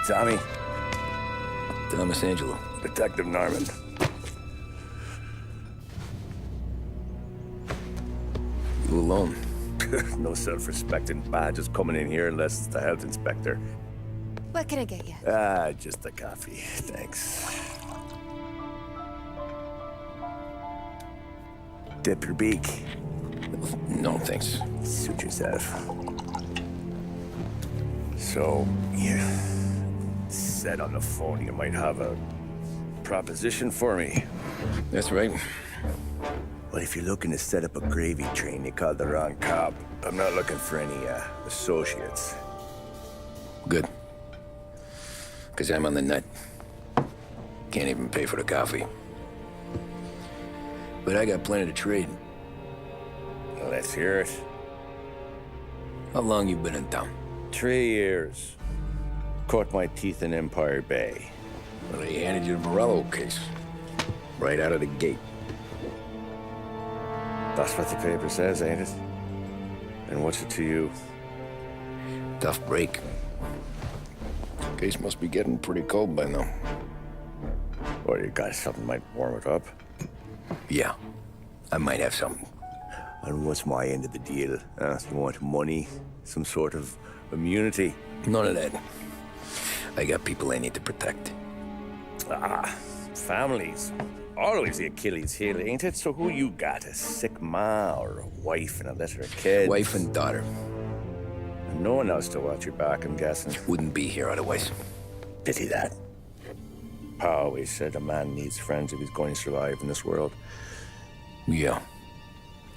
Tommy. Thomas Angelo. Detective Norman. You alone? No self-respecting badges coming in here unless it's the health inspector. What can I get you? Just a coffee. Thanks. Dip your beak. No, thanks. Suit yourself. So, you said on the phone you might have a proposition for me. That's right. Well, if you're looking to set up a gravy train, you called the wrong cop. I'm not looking for any, associates. Good. Because I'm on the nut. Can't even pay for the coffee. But I got plenty to trade. Well, let's hear it. How long you been in town? 3 years. Caught my teeth in Empire Bay. Well, they handed you the Morello case. Right out of the gate. That's what the paper says, ain't it? And what's it to you? Tough break. Case must be getting pretty cold by now. Or you got something might warm it up? Yeah, I might have something. And what's my end of the deal? You want money? Some sort of immunity? None of that. I got people I need to protect. Families. Always the Achilles heel, ain't it? So who you got? A sick ma or a wife and a litter of kids? Wife and daughter. And no one else to watch your back, I'm guessing. Wouldn't be here otherwise. Pity that. Pa always said a man needs friends if he's going to survive in this world. Yeah.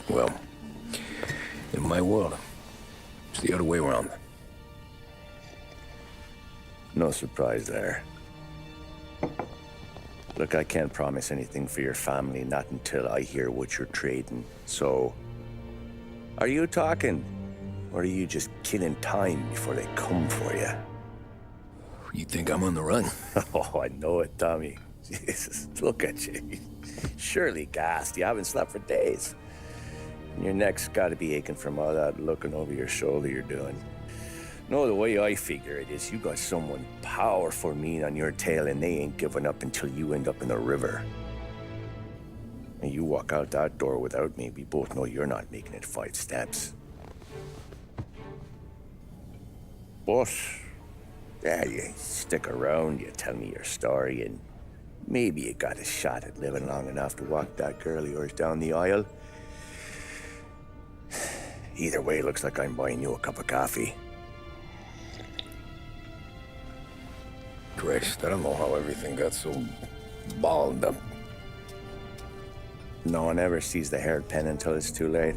Well, in my world, it's the other way around. No surprise there. Look, I can't promise anything for your family, not until I hear what you're trading. So, are you talking? Or are you just killing time before they come for you? You think I'm on the run? Oh, I know it, Tommy. Jesus, look at you. Surely gassed. You haven't slept for days. And your neck's got to be aching from all that looking over your shoulder you're doing. No, the way I figure it is you got someone powerful mean on your tail and they ain't giving up until you end up in the river. And you walk out that door without me, we both know you're not making it 5 steps. But, yeah, you stick around, you tell me your story, and maybe you got a shot at living long enough to walk that girl of yours down the aisle. Either way, looks like I'm buying you a cup of coffee. Christ, I don't know how everything got so balled up. No one ever sees the haired pen until it's too late.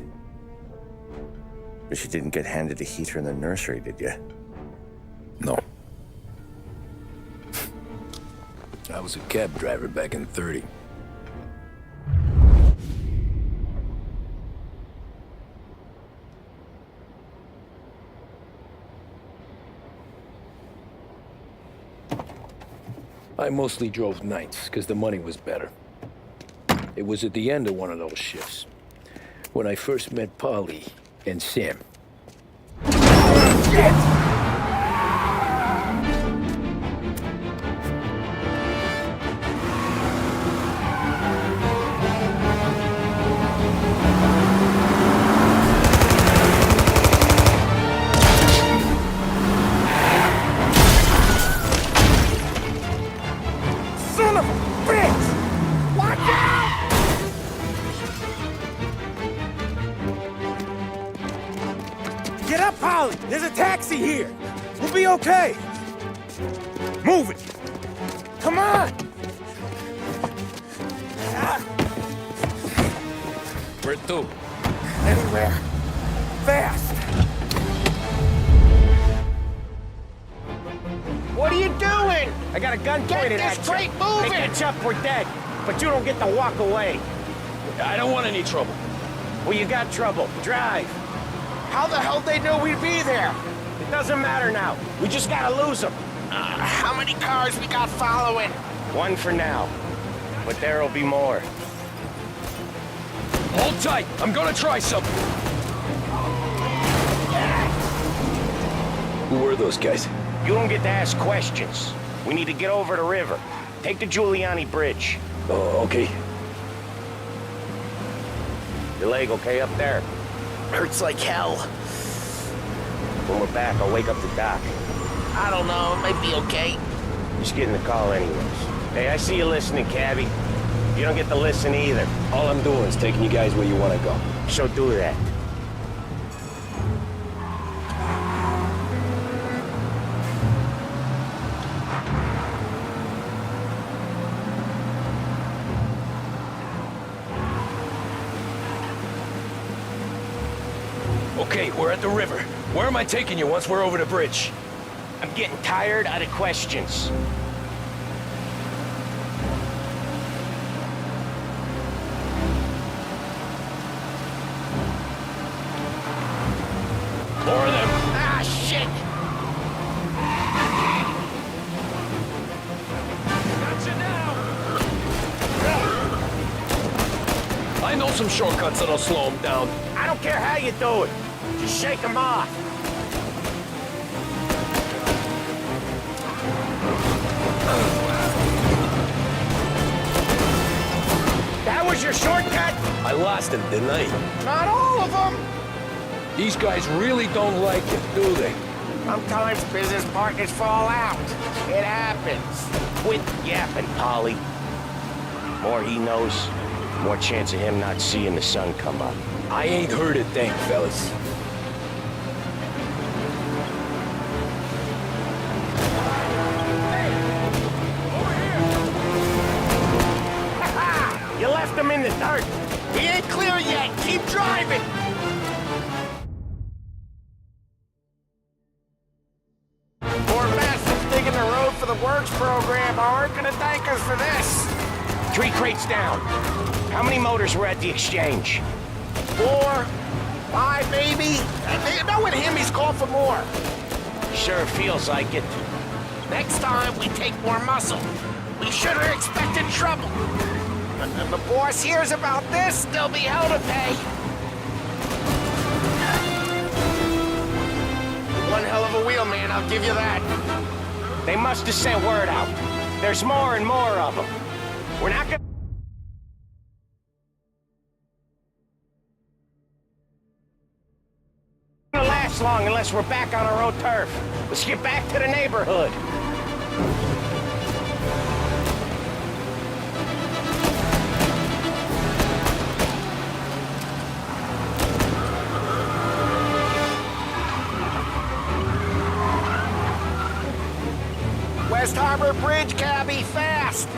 But you didn't get handed a heater in the nursery, did you? No. I was a cab driver back in '30. I mostly drove nights, because the money was better. It was at the end of one of those shifts, when I first met Polly and Sam. Shit! Son of a bitch! Watch out! Get up, Polly! There's a taxi here! We'll be okay! Move it! Come on! Where to? Anywhere! Fast! What are you doing? I got a gun pointed Get at this you. crate moving! They catch up, we're dead. But you don't get to walk away. I don't want any trouble. Well, you got trouble. Drive. How the hell they knew we'd be there? It doesn't matter now. We just gotta lose them. How many cars we got following? One for now. But there'll be more. Hold tight. I'm gonna try something. Who were those guys? You don't get to ask questions. We need to get over the river. Take the Giuliani Bridge. Oh, okay. Your leg okay up there? Hurts like hell. When we're back, I'll wake up the doc. I don't know, it might be okay. Just getting the call anyways. Hey, I see you listening, cabbie. You don't get to listen either. All I'm doing is taking you guys where you want to go. So do that. Okay, we're at the river. Where am I taking you once we're over the bridge? I'm getting tired of the questions. More of them. Ah, shit! Gotcha now! I know some shortcuts that'll slow them down. I don't care how you do it. Just shake them off. That was your shortcut? I lost it, didn't I? Not all of them. These guys really don't like it, do they? Sometimes business partners fall out. It happens. Quit yapping, Polly. More he knows, more chance of him not seeing the sun come up. I ain't heard a thing, fellas. You left him in the dirt. He ain't clear yet. Keep driving. Poor bastards digging the road for the works program aren't gonna thank us for this. 3 crates down. How many motors were at the exchange? 4, 5 maybe. And knowing him, he's called for more. Sure feels like it. Next time, we take more muscle. We should have expected trouble. If the boss hears about this, there'll be hell to pay. One hell of a wheelman, I'll give you that. They must have sent word out. There's more and more of them. We're not gonna last long unless we're back on our own turf. Let's get back to the neighborhood. West Harbor Bridge, cabbie, fast!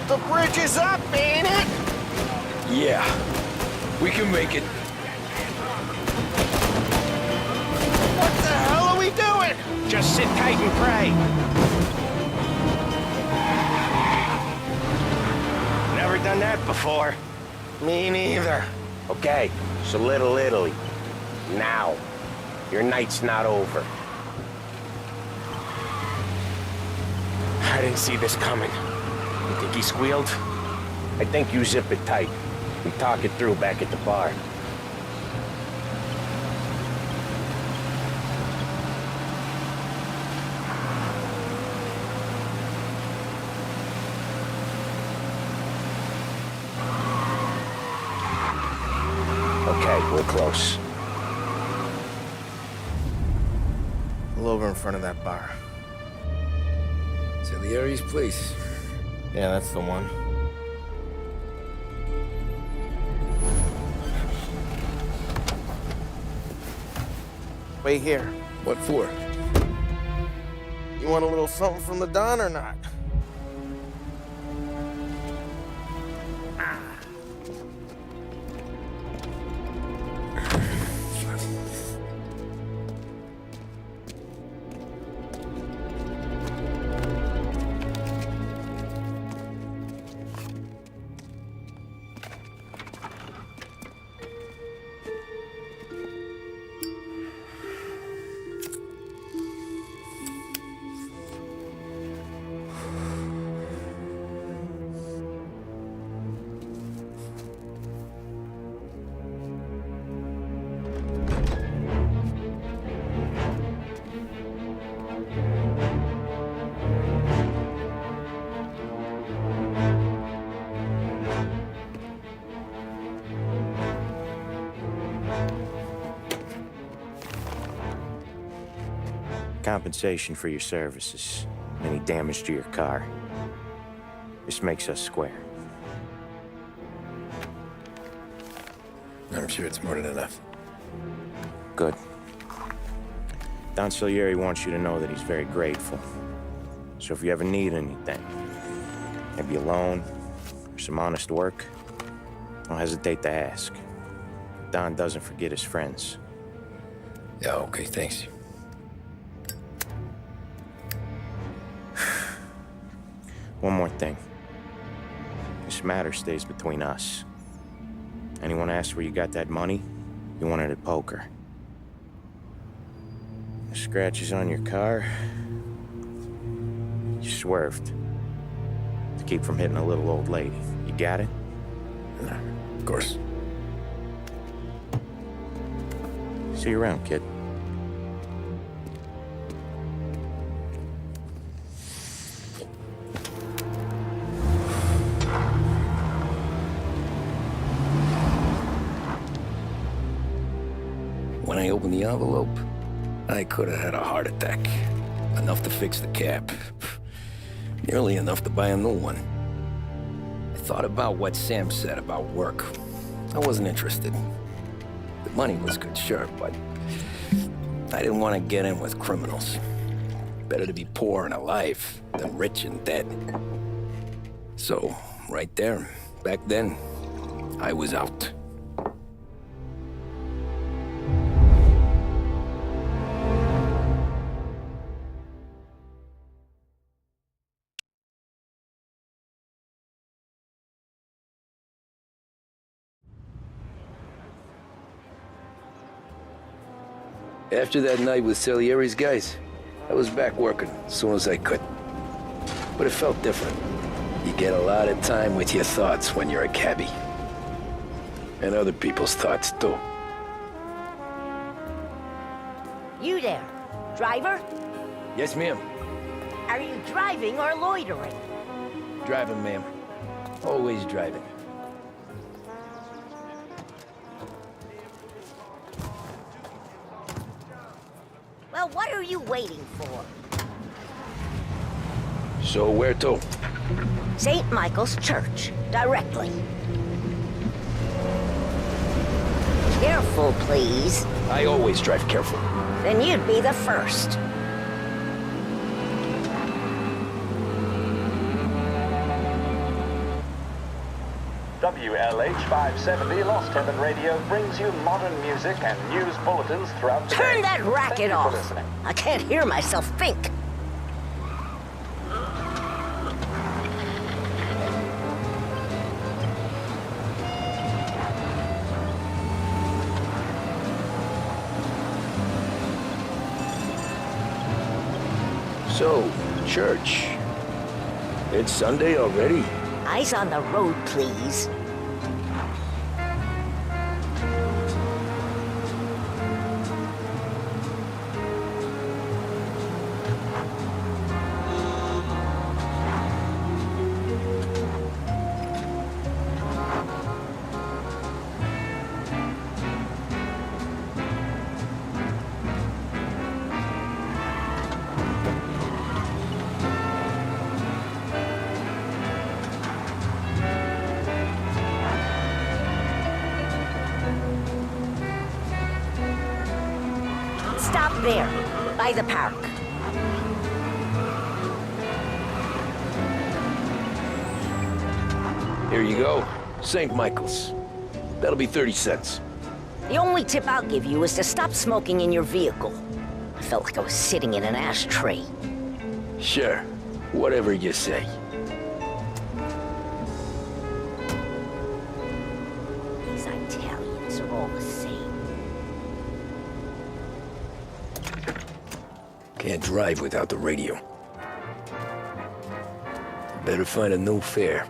The bridge is up, ain't it? Yeah, we can make it. What the hell are we doing? Just sit tight and pray. Never done that before. Me neither. Okay, so Little Italy. Now. Your night's not over. I didn't see this coming. You think he squealed? I think you zip it tight. We talk it through back at the bar. Okay, we're close. Pull over in front of that bar. Salieri's place. Yeah, that's the one. Wait here. What for? You want a little something from the Don or not? Compensation for your services. Any damage to your car. This makes us square. I'm sure it's more than enough. Good. Don Salieri wants you to know that he's very grateful. So if you ever need anything, maybe a loan or some honest work, don't hesitate to ask. Don doesn't forget his friends. Yeah, okay, thanks. One more thing. This matter stays between us. Anyone asks where you got that money, you won it at poker. The scratches on your car, you swerved. To keep from hitting a little old lady. You got it? Of course. See you around, kid. When I opened the envelope, I could have had a heart attack. Enough to fix the cap. Nearly enough to buy a new one. I thought about what Sam said about work. I wasn't interested. The money was good, sure, but I didn't want to get in with criminals. Better to be poor and alive than rich and dead. So, right there, back then, I was out. After that night with Salieri's guys, I was back working as soon as I could. But it felt different. You get a lot of time with your thoughts when you're a cabbie. And other people's thoughts, too. You there, driver? Yes, ma'am. Are you driving or loitering? Driving, ma'am. Always driving. Well, what are you waiting for? So where to? St. Michael's Church, directly. Careful, please. I always drive careful. Then you'd be the first. WLH 570 Lost Heaven Radio brings you modern music and news bulletins throughout the day. Turn that racket Thank you for off. listening. I can't hear myself think. So, church. It's Sunday already? Eyes on the road, please. Stop there, by the park. Here you go. St. Michael's. That'll be 30 cents. The only tip I'll give you is to stop smoking in your vehicle. I felt like I was sitting in an ashtray. Sure. Whatever you say. These Italians are all the same. Can't drive without the radio. Better find a new fare.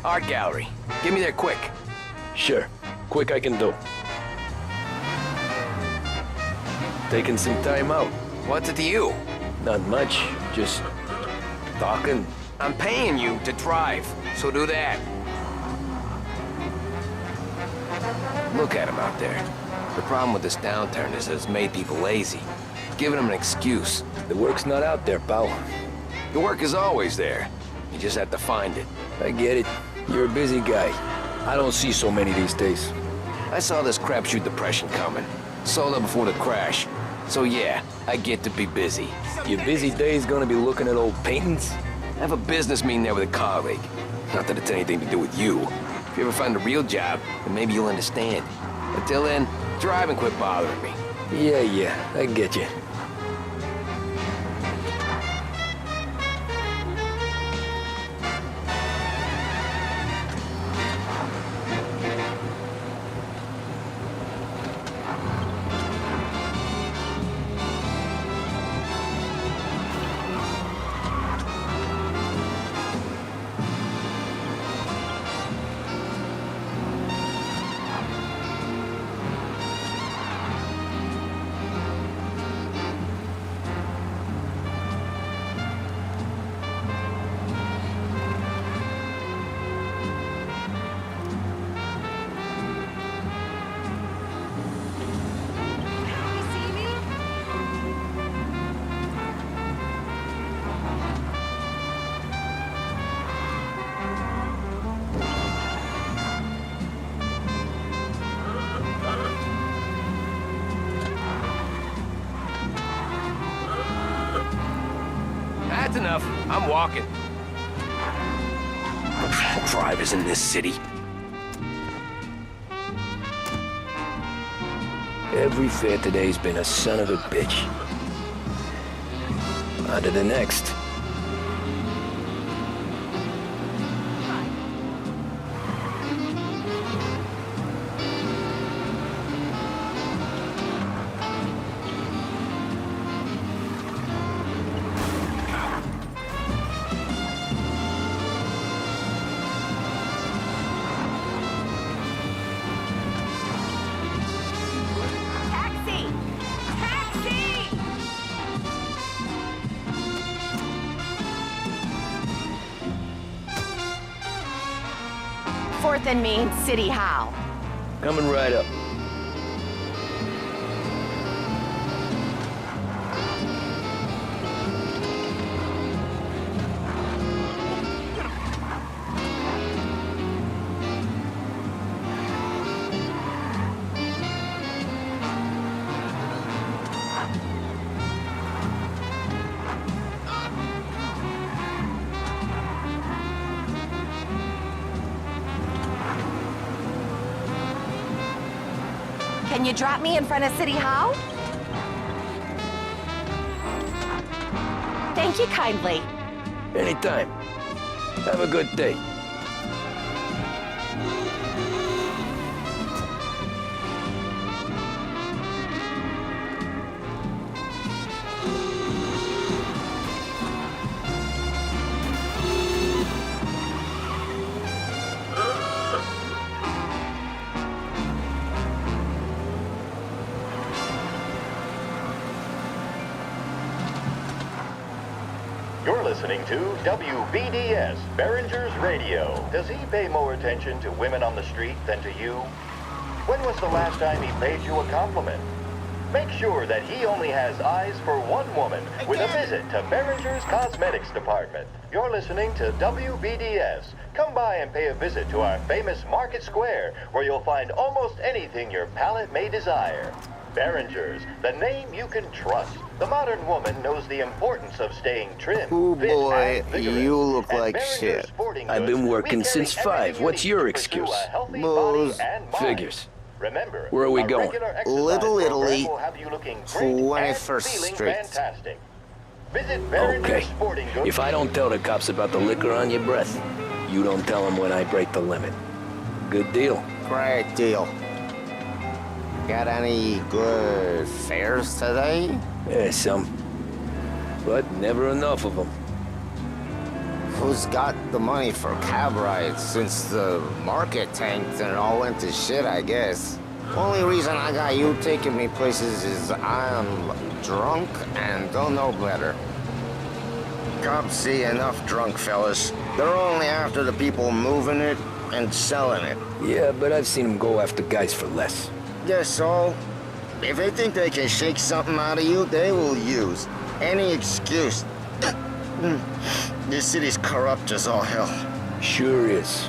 Art gallery. Get me there quick. Sure. Quick I can do. Taking some time out. What's it to you? Not much. Just talking. I'm paying you to drive, so do that. Look at him out there. The problem with this downturn is that it's made people lazy. Giving them an excuse. The work's not out there, pal. The work is always there. You just have to find it. I get it. You're a busy guy. I don't see so many these days. I saw this crapshoot depression coming. Sold up before the crash. So yeah, I get to be busy. Your busy day's gonna be looking at old paintings? I have a business meeting there with a colleague. Not that it's anything to do with you. If you ever find a real job, then maybe you'll understand. Until then, drive and quit bothering me. Yeah, I get you. That's enough. I'm walking. Drivers in this city. Every fair today's been a son of a bitch. On to the next. Taxi! Taxi! 4th and Main, City Hall. Coming right up. Can you drop me in front of City Hall? Thank you kindly. Anytime. Have a good day. You're listening to WBDS, Behringer's Radio. Does he pay more attention to women on the street than to you? When was the last time he paid you a compliment? Make sure that he only has eyes for one woman with a visit to Behringer's Cosmetics Department. You're listening to WBDS. Come by and pay a visit to our famous Market Square, where you'll find almost anything your palate may desire. Behringer's, the name you can trust. The modern woman knows the importance of staying trim. Oh fit, boy, and vigorous. you look At like Behringer's shit. Sporting I've been Goods, working we since carry everything 5. you What's need your to excuse? pursue a healthy Booze. body and mind. Figures. Remember, Where are we a going? regular exercise Little program Italy, will have you looking great and 21st feeling Street. fantastic. Visit Behringer's Okay. Sporting Goods. If I don't tell the cops about the liquor on your breath, you don't tell them when I break the limit. Good deal. Great deal. Got any good fares today? Yeah, some. But never enough of them. who's got the money for cab rides since the market tanked and it all went to shit, I guess. Only reason I got you taking me places is I'm drunk and don't know better. Cops see enough drunk fellas. They're only after the people moving it and selling it. Yeah, but I've seen them go after guys for less. Guess so. If they think they can shake something out of you, they will use any excuse. This city's corrupt as all hell. Sure is.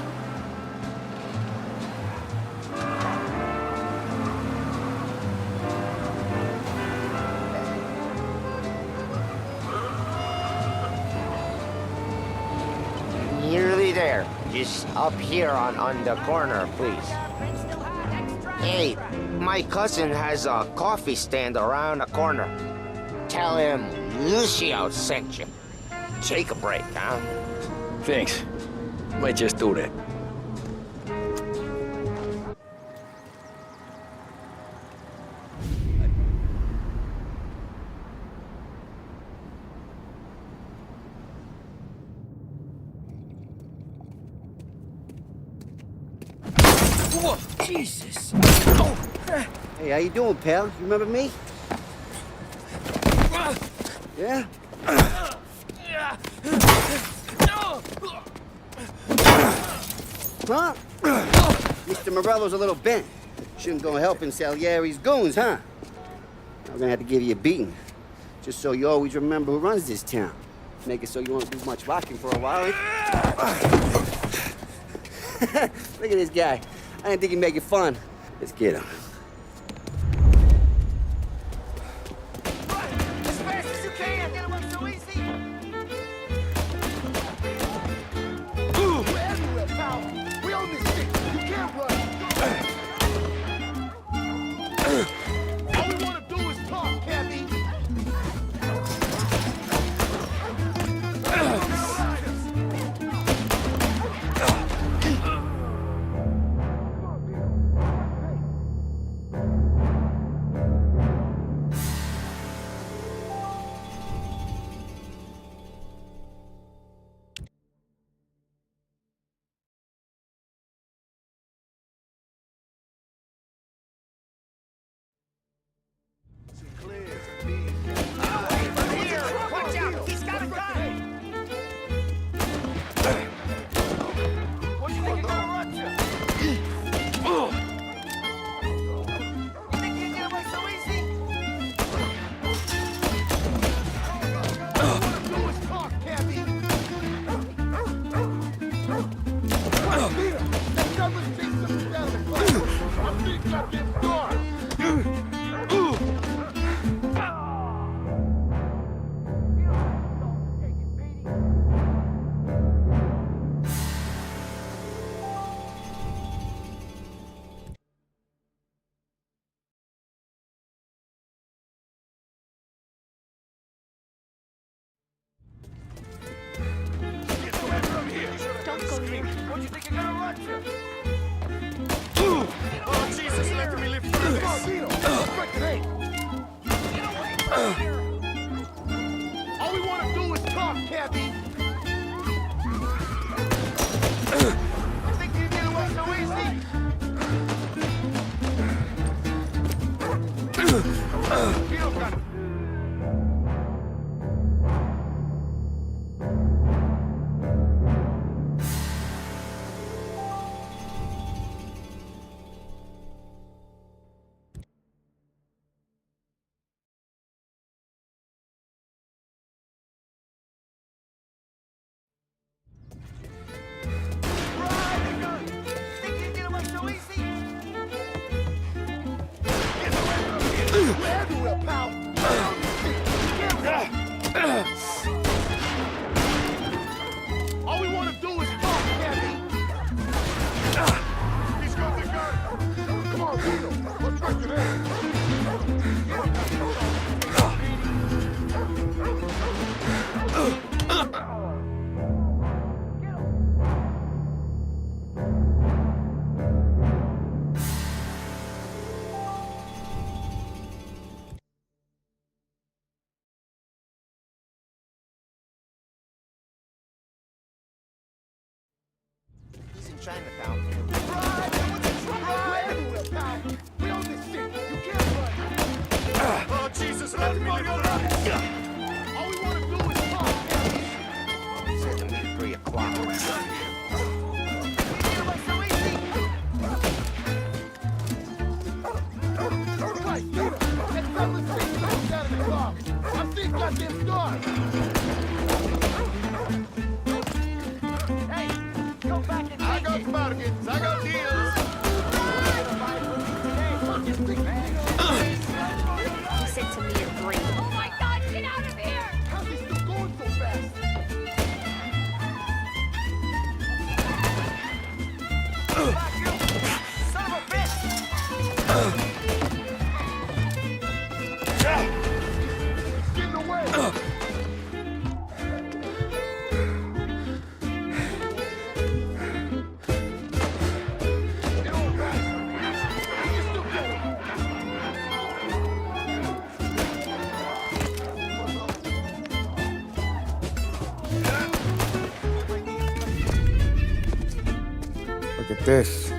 Nearly there. Just up here on the corner, please. Hey, my cousin has a coffee stand around the corner. Tell him Lucio sent you. Take a break, huh? Thanks. Might just do that. Whoa, Jesus! Oh. Hey, how you doing, pal? You remember me? Yeah? Huh? Mr. Morello's a little bent. Shouldn't go helping Salieri's goons, huh? I'm gonna have to give you a beating. Just so you always remember who runs this town. Make it so you won't do much rocking for a while. Look at this guy. I didn't think he'd make it fun. Let's get him. As fast as you can! Get away so easy! We're everywhere, pal! We own this shit! You can't run! All we wanna do is talk, Cabby! Watch out! He's got a gun! What do you think you're gonna run to? You think you can get away so easy? All you wanna do is talk, Cabby! Peter, that gunless piece of down the glass! I'm being goddamn guard! Don't go here. What do you think you're gonna run to? Oh, Jesus, let me live through this. All we want to do is talk, Cabby. You think you get away so easy? You don't got everywhere, pal. All we want to do is talk, Cabby. He's got the gun. Come on, Vito. Let's break it in. Chinatown. Oh, Jesus, let me run! All we want to do is talk. Said to me 3 o'clock. I'm seeing goddamn stars! Hey, go back and I got bargains, I got deals! He said to me at 3. Oh my God, get out of here! How's he still going so fast? son of a bitch! Getting away! Look at this.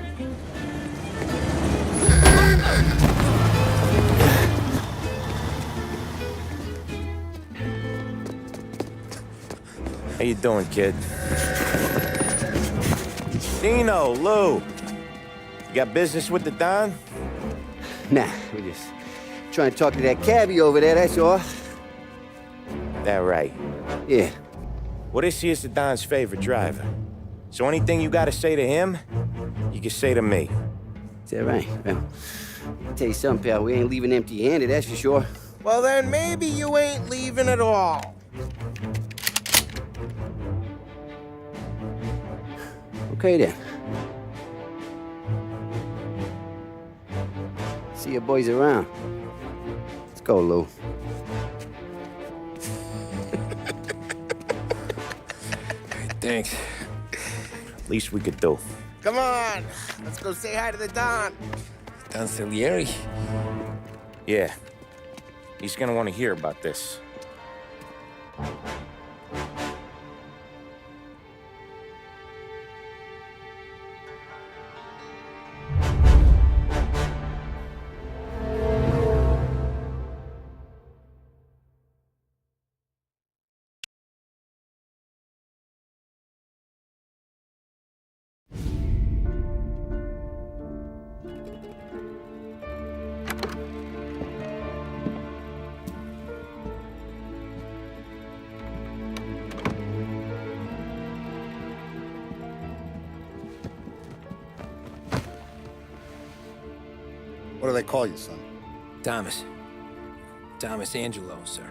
How you doing, kid? Dino, Lou. You got business with the Don? Nah, we're just trying to talk to that cabbie over there, that's all. That right. Yeah. Well, this here's the Don's favorite driver. So anything you gotta say to him, you can say to me. Is that right? Well, I'll tell you something, pal. We ain't leaving empty-handed, that's for sure. Well, then maybe you ain't leaving at all. Okay, then. See your boys around. Let's go, Lou. Thanks. Least we could do. Come on, let's go say hi to the Don. Don Salieri? Yeah. He's gonna want to hear about this. What do they call you, son? Thomas. Thomas Angelo, sir.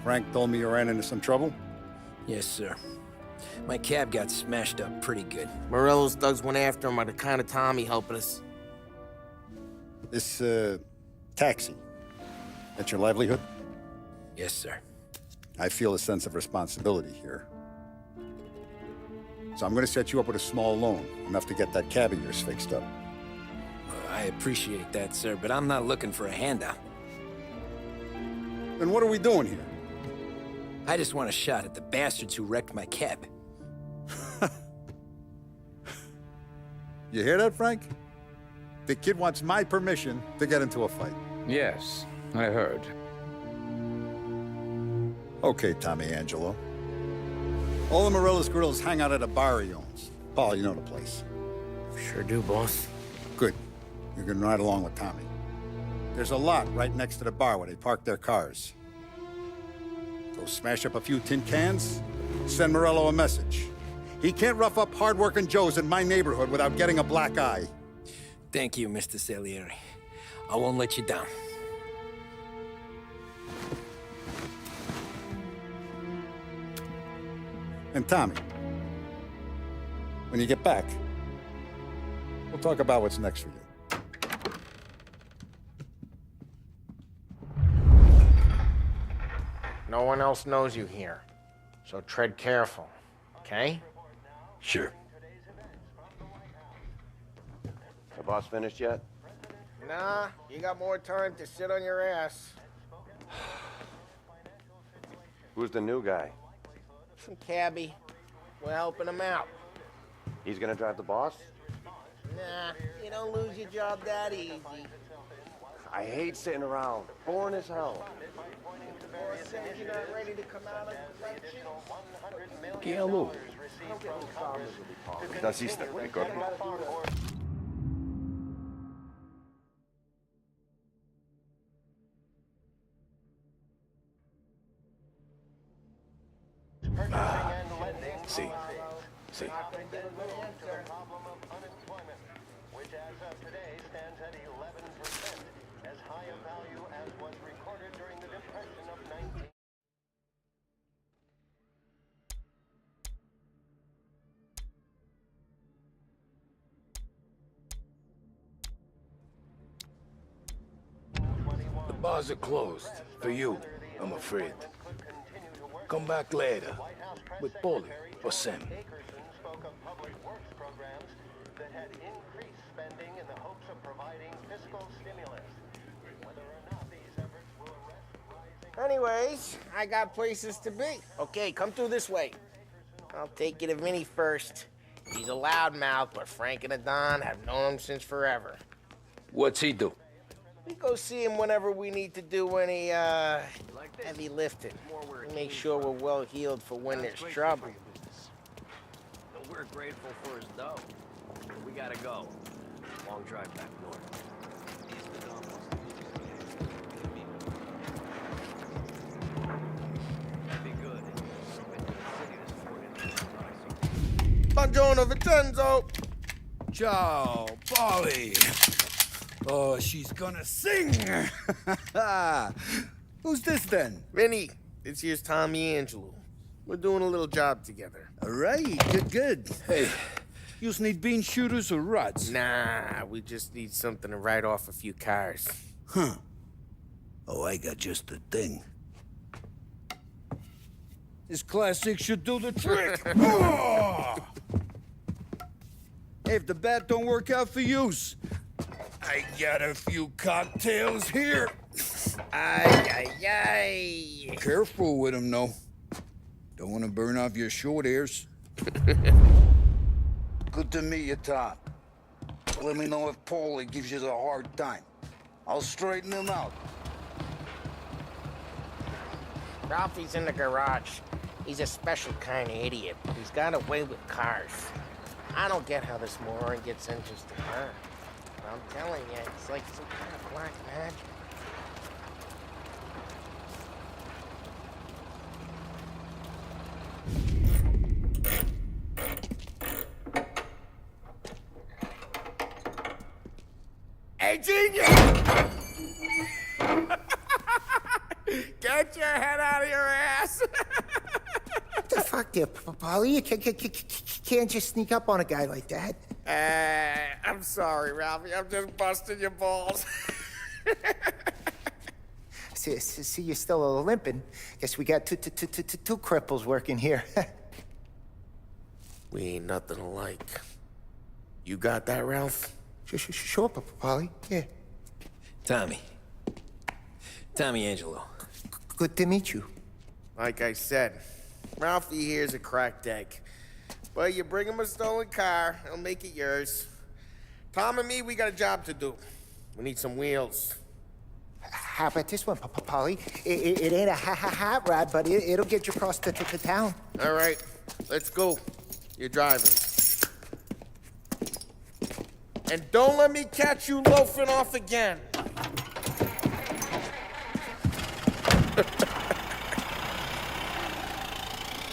Frank told me you ran into some trouble? Yes, sir. My cab got smashed up pretty good. Morello's thugs went after him by the kind of Tommy helping us. This, taxi. That's your livelihood? Yes, sir. I feel a sense of responsibility here. So I'm gonna set you up with a small loan, enough to get that cab of yours fixed up. I appreciate that, sir, but I'm not looking for a handout. Then what are we doing here? I just want a shot at the bastards who wrecked my cab. You hear that, Frank? The kid wants my permission to get into a fight. Yes, I heard. Okay, Tommy Angelo. All the Morello's grills hang out at a bar he owns. Paul, you know the place. Sure do, boss. Good. You can ride along with Tommy. There's a lot right next to the bar where they park their cars. Go smash up a few tin cans, send Morello a message. He can't rough up hard-working Joes in my neighborhood without getting a black eye. Thank you, Mr. Salieri. I won't let you down. And Tommy, when you get back, we'll talk about what's next for you. No one else knows you here, so tread careful, okay? Sure. The boss finished yet? Nah, you got more time to sit on your ass. Who's the new guy? Some cabbie. We're helping him out. He's gonna drive the boss? Nah, you don't lose your job that easy. I hate sitting around. Boring as hell. Boss says you're not ready to come out of the election. Que alô? Naciste, record. See. Which as of today stands at 11%, as high a value as was recorded during the Depression of 19... The bars are closed. For you, I'm afraid. Come back later. With Paulie or Sam. spoke of public works programs that had increased spending in the hopes of providing fiscal stimulus. Whether or not these efforts will arrest rising... Anyways, I got places to be. Okay, come through this way. I'll take you to Vinny first. He's a loudmouth, but Frank and the Don have known him since forever. What's he do? We go see him whenever we need to do any, heavy lifting. We make sure we're well healed for when there's trouble. We're grateful for his dough. We gotta go. Long drive back north. That'd be good. Buongiorno, Vincenzo! Ciao, Polly. Oh, she's gonna sing. Who's this then? Vinny, this here's Tommy Angelo. We're doing a little job together. All right, good. Hey, you need bean shooters or rods? Nah, we just need something to write off a few cars. Huh. Oh, I got just the thing. This classic should do the trick. Oh! Hey, if the bat don't work out for use, I got a few cocktails here. Ay. Careful with them, though. Don't want to burn off your short hairs. Good to meet you, Tom. Let me know if Paulie gives you a hard time. I'll straighten him out. Ralphie's in the garage. He's a special kind of idiot. He's got a way with cars. I don't get how this moron gets interest in her. I'm telling you, it's like some kind of black magic. Hey, genius! Get your head out of your ass! What the fuck there, Polly? You can't just sneak up on a guy like that. I'm sorry, Ralphie. I'm just busting your balls. See, you're still limping. Guess we got two cripples working here. We ain't nothing alike. You got that, Ralph? Sure, Polly. Yeah. Tommy Angelo. Good to meet you. Like I said, Ralphie here's a cracked egg. But you bring him a stolen car, he'll make it yours. Tom and me, we got a job to do. We need some wheels. How about this one, Polly? It ain't a hot rod, but it'll get you across to town. All right, let's go. You're driving. And don't let me catch you loafing off again.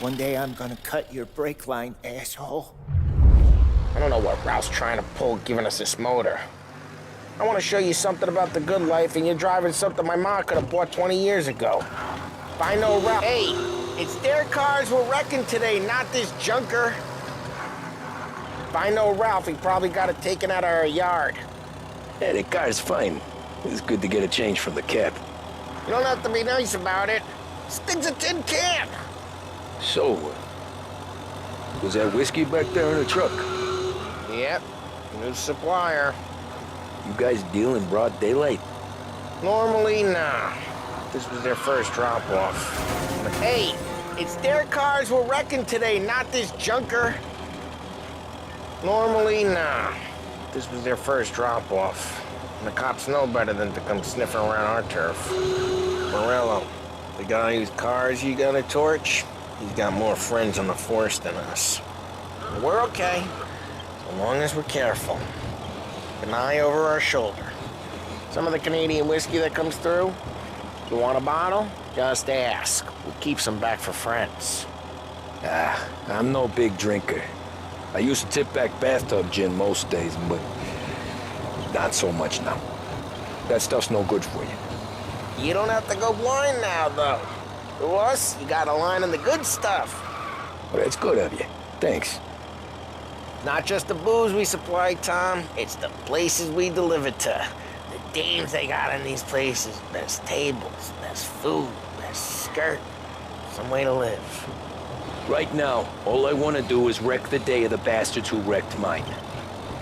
One day I'm gonna cut your brake line, asshole. I don't know what Ralph's trying to pull giving us this motor. I want to show you something about the good life, and you're driving something my mom could have bought 20 years ago. If I know Ralph... Hey, it's their cars we're wrecking today, not this junker. If I know Ralph, he probably got it taken out of our yard. Yeah, the car's fine. It's good to get a change from the cab. You don't have to be nice about it. This thing's a tin can. So, was that whiskey back there in the truck? Yep, new supplier. You guys deal in broad daylight? Normally, nah. This was their first drop-off. But hey, it's their cars we're wrecking today, not this junker. Normally, nah. This was their first drop-off. And the cops know better than to come sniffing around our turf. Morello, the guy whose cars you got a torch, he's got more friends on the force than us. But we're okay, so long as we're careful. An eye over our shoulder. Some of the Canadian whiskey that comes through, you want a bottle? Just ask. We keep some back for friends. I'm no big drinker. I used to tip back bathtub gin most days, but not so much now. That stuff's no good for you. You don't have to go blind now, though. To us, you got a line on the good stuff. Well, that's good of you. Thanks. Not just the booze we supply, Tom. It's the places we deliver to. The dames they got in these places. Best tables, best food, best skirt. Some way to live. Right now, all I want to do is wreck the day of the bastards who wrecked mine.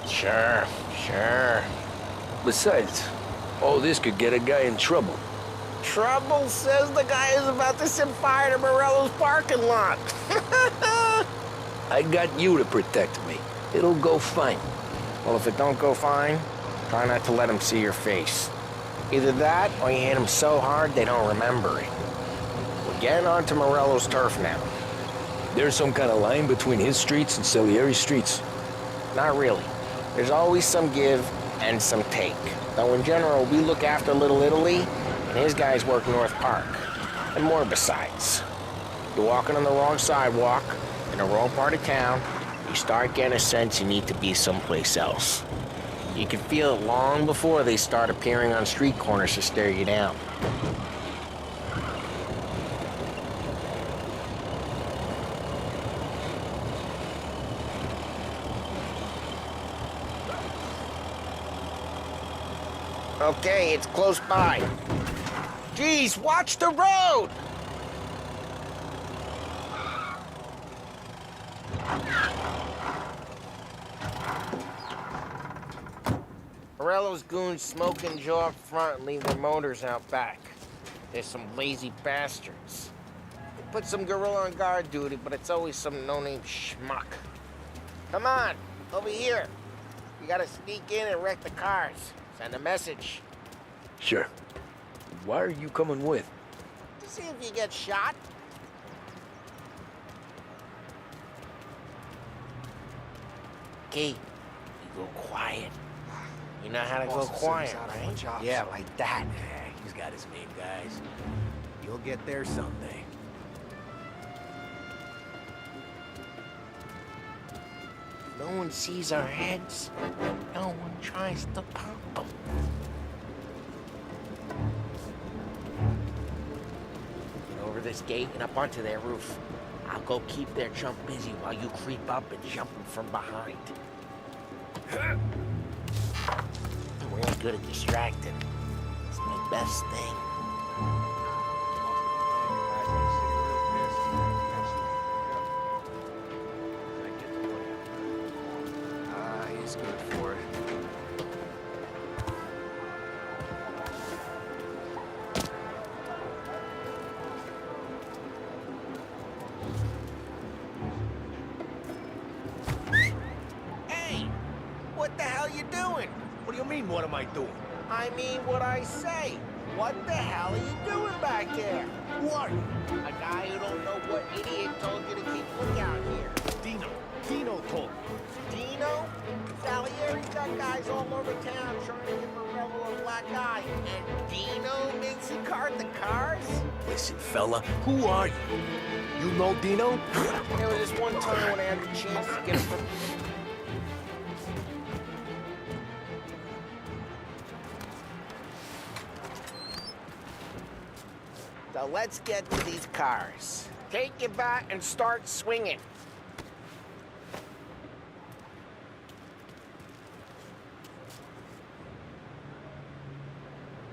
Sure. Besides, all this could get a guy in trouble. Trouble says the guy is about to set fire to Morello's parking lot. I got you to protect me. It'll go fine. Well, if it don't go fine, try not to let them see your face. Either that, or you hit them so hard they don't remember it. We're getting onto Morello's turf now. There's some kind of line between his streets and Salieri's streets? Not really. There's always some give and some take. Though in general, we look after Little Italy, and his guys work North Park. And more besides. You're walking on the wrong sidewalk, in the wrong part of town, you start getting a sense you need to be someplace else. You can feel it long before they start appearing on street corners to stare you down. Okay, it's close by. Jeez, watch the road! Morello's goons smoke and jaw up front and leave their motors out back. There's some lazy bastards. They put some gorilla on guard duty, but it's always some no-name schmuck. Come on, over here. You gotta sneak in and wreck the cars. Send a message. Sure. Why are you coming with? To see if you get shot. Key, you go quiet. You know how to go quiet, right? Yeah, like that. He's got his main guys. You'll get there someday. No one sees our heads. No one tries to pop them. Get over this gate and up onto their roof. I'll go keep their chump busy while you creep up and jump them from behind. We're ain't good at distracting. It's my best thing. He's good for it. Hey! What the hell you doing? What do you mean, what am I doing? I mean what I say. What the hell are you doing back there? Who are you? A guy who don't know what idiot told you to keep lookout here. Dino told me. Dino? Salieri's got guys all over town trying to give Morello a black eye. And Dino makes he card the cars? Listen, fella, who are you? You know Dino? There was this one time when I had the chance to get him from... So let's get to these cars. Take your bat and start swinging.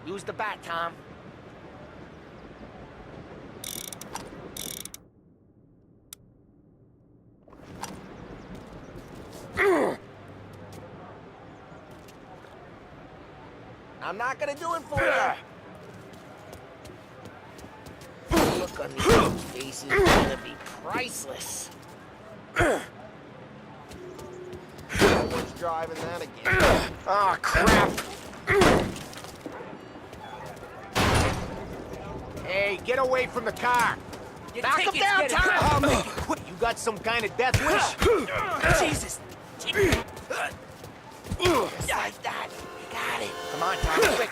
Use the bat, Tom. I'm not gonna do it for you. The look on these people's faces is gonna be priceless. driving that again. Oh, crap. Hey, get away from the car. Knock him down, Tom! You got some kind of death wish? Jesus. Just like that. You got it. Come on, Tom, quick.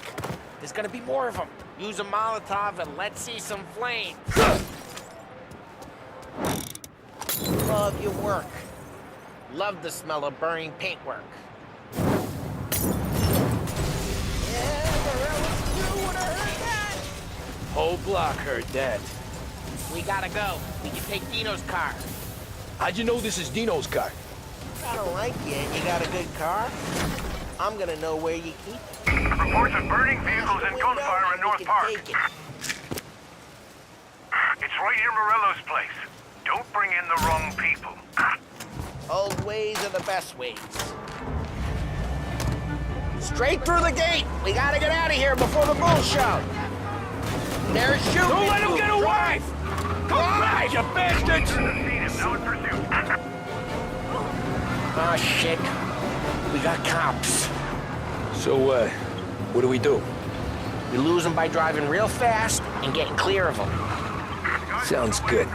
There's gonna be more of them. Use a Molotov and let's see some flame. Love your work. Love the smell of burning paintwork. Whole block heard that. We gotta go. We can take Dino's car. How'd you know this is Dino's car? I don't like you and you got a good car. I'm gonna know where you keep it. Reports of burning vehicles and gunfire in North Park. It's right near Morello's place. Don't bring in the wrong people. Old ways are the best ways. Straight through the gate. We gotta get out of here before the bull show. They're shooting. Don't let him get away! Come back, you bastards! Now in pursuit. Oh, shit. We got cops. So, what do we do? We lose them by driving real fast and getting clear of them. Sounds good.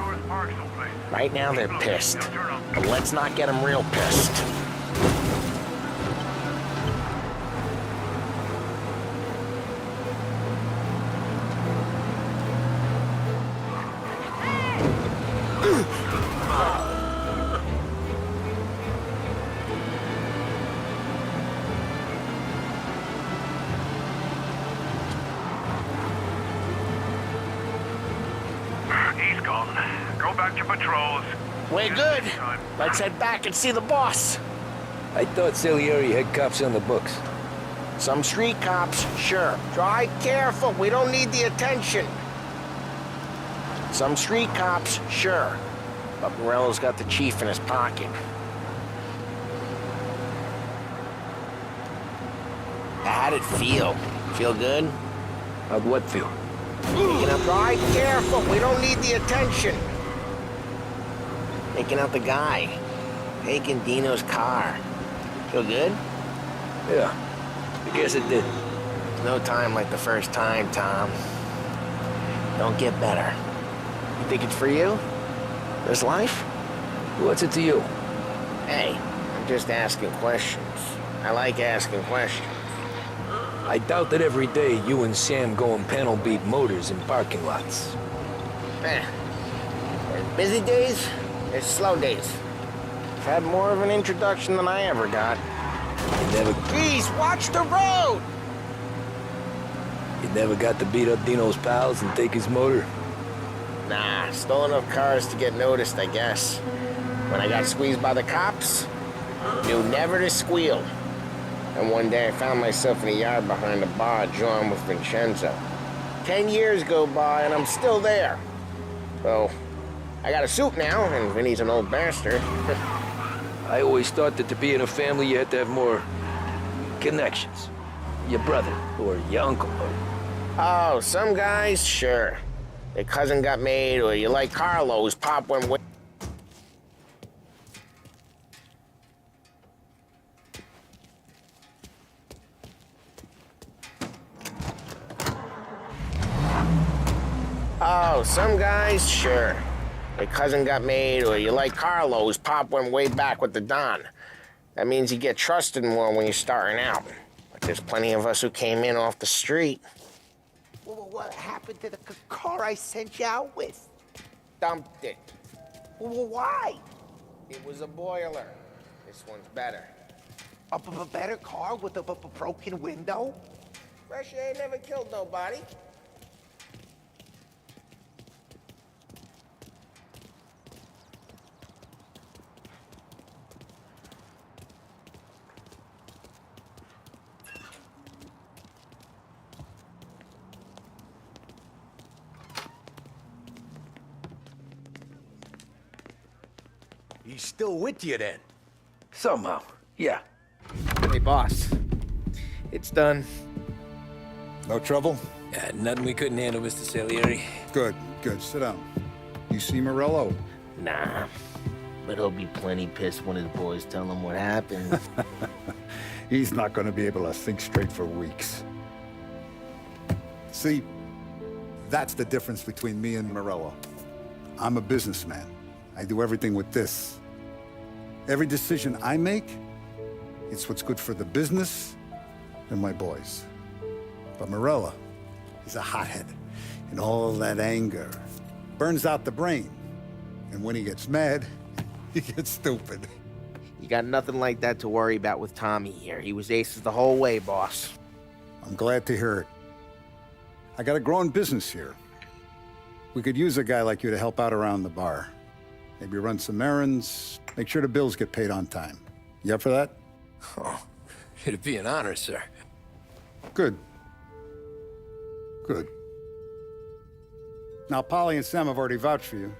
Right now they're pissed. But let's not get them real pissed. He's gone. Go back to patrols. We're good. Let's head back and see the boss. I thought Salieri had cops on the books. Some street cops, sure. Drive careful. We don't need the attention. Some street cops, sure. But Morello's got the chief in his pocket. How'd it feel? Feel good? How'd what feel? You know, drive careful. We don't need the attention. Taking out the guy. Taking Dino's car. Feel good? Yeah, I guess it did. No time like the first time, Tom. Don't get better. You think it's for you? This life? What's it to you? Hey, I'm just asking questions. I like asking questions. I doubt that every day you and Sam go and panel beat motors in parking lots. There's busy days, there's slow days. I've had more of an introduction than I ever got. You never... Jeez, watch the road! You never got to beat up Dino's pals and take his motor? Nah, stole enough cars to get noticed, I guess. When I got squeezed by the cops, knew never to squeal. And one day I found myself in a yard behind a bar drawn with Vincenzo. 10 years go by and I'm still there. So, I got a suit now, and Vinny's an old bastard. I always thought that to be in a family you had to have more connections. Your brother, or your uncle, or... Oh, some guys, sure. Their cousin got made, or you like Carlos, pop went way... Oh, some guys, sure. Their cousin got made, or you like Carlos, pop went way back with the Don. That means you get trusted more when you're starting out. But there's plenty of us who came in off the street. Well, what happened to the car I sent you out with? Dumped it. Well, why? It was a boiler. This one's better. A better car with a broken window? Fresh air never killed nobody. He's still with you then? Somehow, yeah. Hey, boss. It's done. No trouble? Yeah, nothing we couldn't handle, Mr. Salieri. Good, good. Sit down. You see Morello? Nah. But he'll be plenty pissed when his boys tell him what happened. He's not going to be able to think straight for weeks. See, that's the difference between me and Morello. I'm a businessman. I do everything with this. Every decision I make, it's what's good for the business and my boys. But Morello, he's a hothead. And all that anger burns out the brain. And when he gets mad, he gets stupid. You got nothing like that to worry about with Tommy here. He was aces the whole way, boss. I'm glad to hear it. I got a growing business here. We could use a guy like you to help out around the bar. Maybe run some errands, make sure the bills get paid on time. You up for that? Oh, it'd be an honor, sir. Good. Good. Now, Polly and Sam have already vouched for you.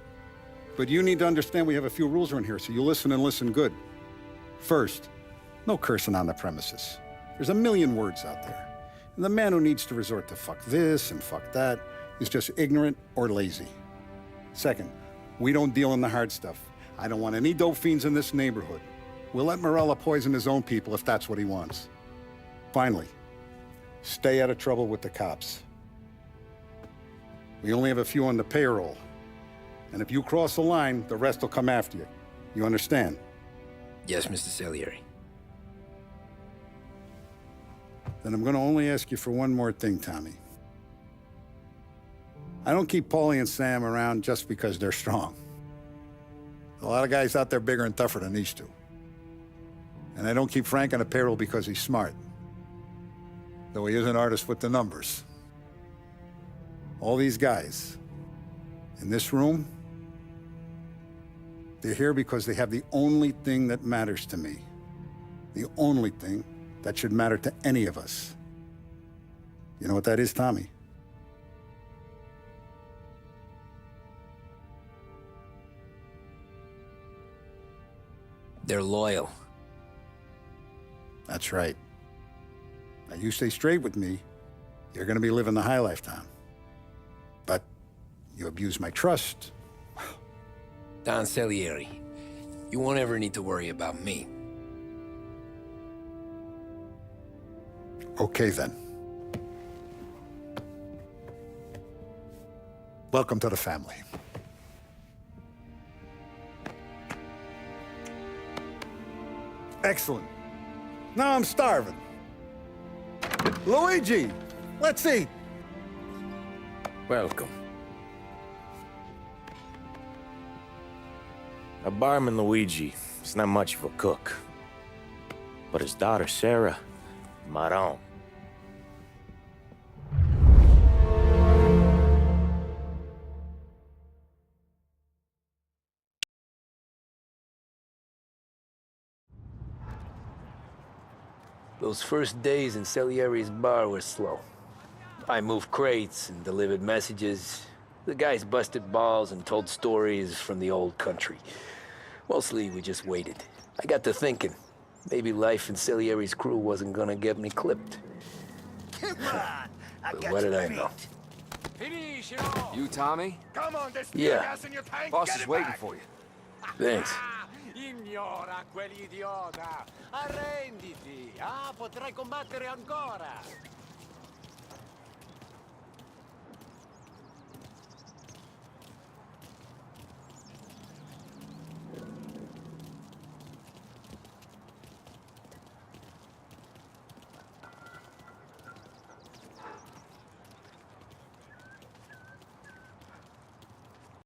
But you need to understand we have a few rules around here, so you listen and listen good. First, no cursing on the premises. There's a million words out there. And the man who needs to resort to fuck this and fuck that is just ignorant or lazy. Second, we don't deal in the hard stuff. I don't want any dope fiends in this neighborhood. We'll let Morello poison his own people if that's what he wants. Finally, stay out of trouble with the cops. We only have a few on the payroll. And if you cross the line, the rest will come after you. You understand? Yes, Mr. Salieri. Then I'm going to only ask you for one more thing, Tommy. I don't keep Paulie and Sam around just because they're strong. A lot of guys out there bigger and tougher than these two. And I don't keep Frank on the payroll because he's smart. Though he is an artist with the numbers. All these guys in this room, they're here because they have the only thing that matters to me. The only thing that should matter to any of us. You know what that is, Tommy? They're loyal. That's right. Now, you stay straight with me, you're gonna be living the high life, Tom. But you abuse my trust. Don Salieri, you won't ever need to worry about me. Okay, then. Welcome to the family. Excellent. Now I'm starving. Luigi, let's eat. Welcome. A barman Luigi is not much of a cook. But his daughter Sarah, Maron. Those first days in Salieri's bar were slow. I moved crates and delivered messages. The guys busted balls and told stories from the old country. Mostly, we just waited. I got to thinking, maybe life in Salieri's crew wasn't gonna get me clipped. Come on! But what did I know? You, Tommy? Come on, there's Yeah. gas in your tank. Boss Get is it waiting back. for you. Thanks. Ignora quell'idiota. Arrenditi. Potrai combattere ancora.